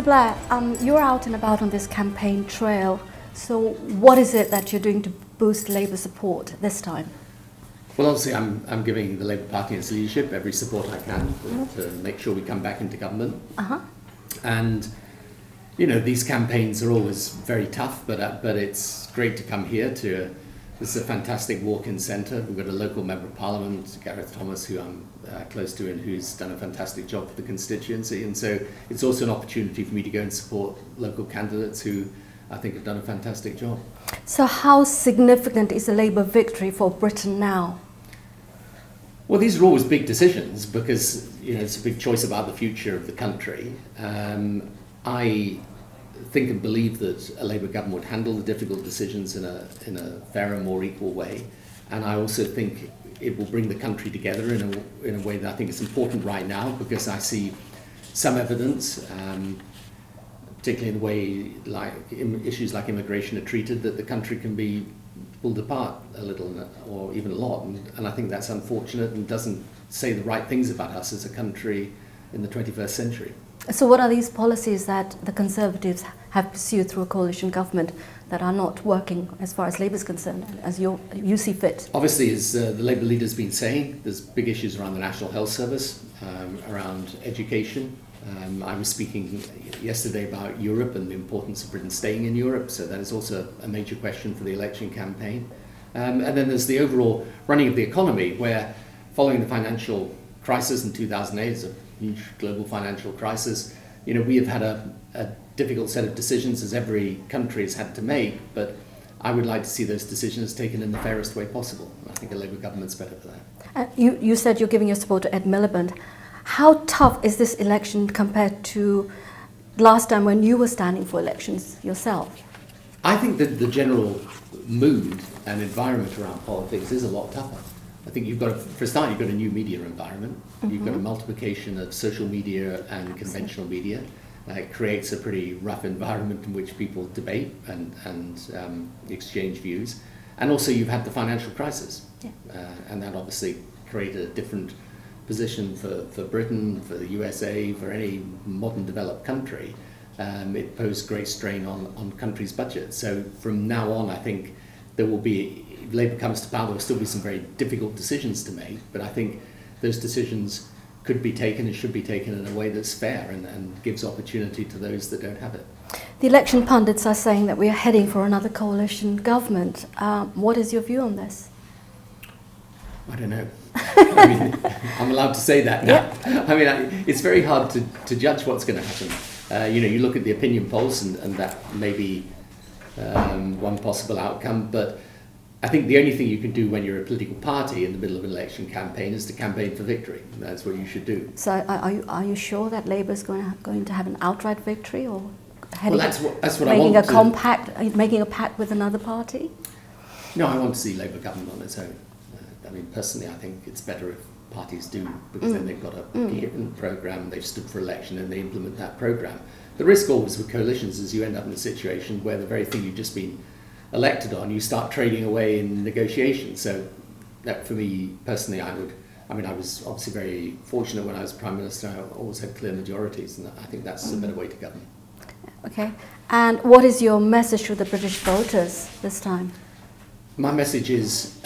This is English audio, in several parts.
Blair, you're out and about on this campaign trail. So what is it that you're doing to boost Labour support this time? Well, obviously, I'm giving the Labour Party and its leadership every support I can to make sure we come back into government. And, you know, these campaigns are always very tough, but it's great to come here to. This is a fantastic walk-in centre. We've got a local member of Parliament, Gareth Thomas, who I'm close to and who's done a fantastic job for the constituency. And so it's also an opportunity for me to go and support local candidates who I think have done a fantastic job. So how significant is a Labour victory for Britain now? Well, these are always big decisions because, you know, it's a big choice about the future of the country. I think and believe that a Labour government would handle the difficult decisions in a fairer, more equal way. And I also think it will bring the country together in a way that I think is important right now, because I see some evidence, particularly in the way issues like immigration are treated, that the country can be pulled apart a little or even a lot. And I think that's unfortunate and doesn't say the right things about us as a country in the 21st century. So what are these policies that the Conservatives have pursued through a coalition government that are not working as far as Labour is concerned, as you see fit? Obviously, as the Labour leader's been saying, there's big issues around the National Health Service, around education. I was speaking yesterday about Europe and the importance of Britain staying in Europe, so that is also a major question for the election campaign. And then there's the overall running of the economy, where following the financial crisis in 2008, it's a huge global financial crisis, you know, we have had a difficult set of decisions, as every country has had to make, but I would like to see those decisions taken in the fairest way possible. I think a Labour government's better for that. You said you're giving your support to Ed Miliband. How tough is this election compared to last time when you were standing for elections yourself? I think that the general mood and environment around politics is a lot tougher. I think for a start, you've got a new media environment. You've got a multiplication of social media and conventional media. It creates a pretty rough environment in which people debate and exchange views. And also you've had the financial crisis. And that obviously created a different position for Britain, for the USA, for any modern developed country. It posed great strain on countries' budgets. So from now on, I think there will be, if Labour comes to power, there will still be some very difficult decisions to make, but I think those decisions could be taken and should be taken in a way that's fair and gives opportunity to those that don't have it. The election pundits are saying that we are heading for another coalition government. What is your view on this? I don't know. I mean, I'm allowed to say that now. Yep. I mean, it's very hard to judge what's going to happen. You know, you look at the opinion polls and that may be one possible outcome, but I think the only thing you can do when you're a political party in the middle of an election campaign is to campaign for victory. That's what you should do. So are you sure that Labour is going to have an outright victory, or that's what I want making a pact with another party? No, I want to see Labour government on its own. I mean, personally, I think it's better if parties do, because then they've got a coherent programme, they've stood for election and they implement that programme. The risk always with coalitions is you end up in a situation where the very thing you've just been elected on, you start trading away in negotiations. So that, for me personally, I was obviously very fortunate when I was Prime Minister. I always had clear majorities, and I think that's a better way to govern. Okay. And what is your message to the British voters this time? My message is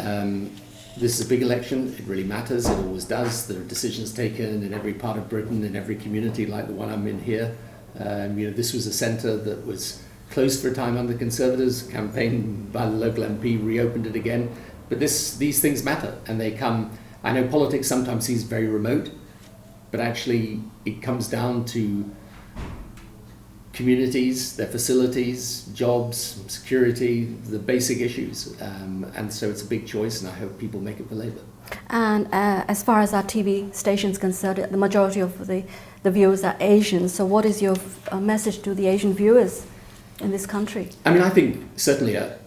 this is a big election. It really matters. It always does. There are decisions taken in every part of Britain, in every community like the one I'm in here. You know, this was a centre that was closed for a time under Conservatives, campaigned by the local MP, reopened it again. But these things matter, and they come. I know politics sometimes seems very remote, but actually it comes down to communities, their facilities, jobs, security, the basic issues. And so it's a big choice, and I hope people make it for Labour. And as far as our TV station's concerned, the majority of the viewers are Asian. So what is your message to the Asian viewers in this country? I mean, I think certainly a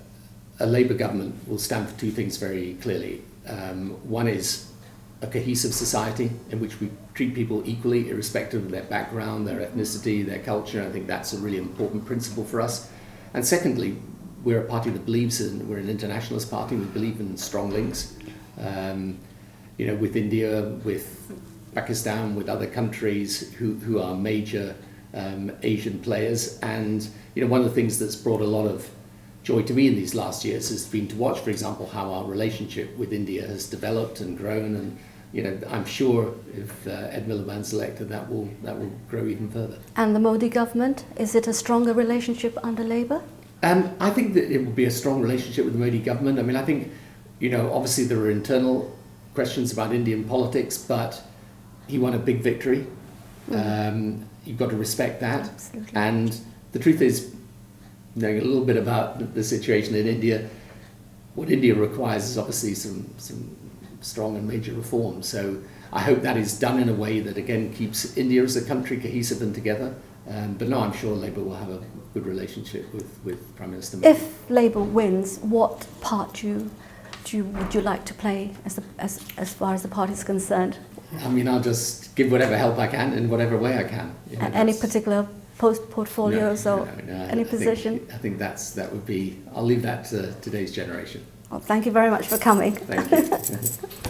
Labour government will stand for two things very clearly. One is a cohesive society in which we treat people equally, irrespective of their background, their ethnicity, their culture. I think that's a really important principle for us. And secondly, we're a party that believes we're an internationalist party. We believe in strong links, you know, with India, with Pakistan, with other countries who are major Asian players. And one of the things that's brought a lot of joy to me in these last years has been to watch, for example, how our relationship with India has developed and grown. And I'm sure if Ed Miliband's elected, that will grow even further. And the Modi government, is it a stronger relationship under Labour? I think that it will be a strong relationship with the Modi government. I mean, I think, obviously there are internal questions about Indian politics, but he won a big victory. You've got to respect that. Absolutely. And the truth is, knowing a little bit about the situation in India, what India requires is obviously some strong and major reforms. So I hope that is done in a way that, again, keeps India as a country cohesive and together. But no, I'm sure Labour will have a good relationship with Prime Minister Modi. If Labour wins, what part would you like to play as far as the party is concerned? I mean, I'll just give whatever help I can in whatever way I can. Any particular portfolios or any position? I think that would be. I'll leave that to today's generation. Well, thank you very much for coming. Thank you.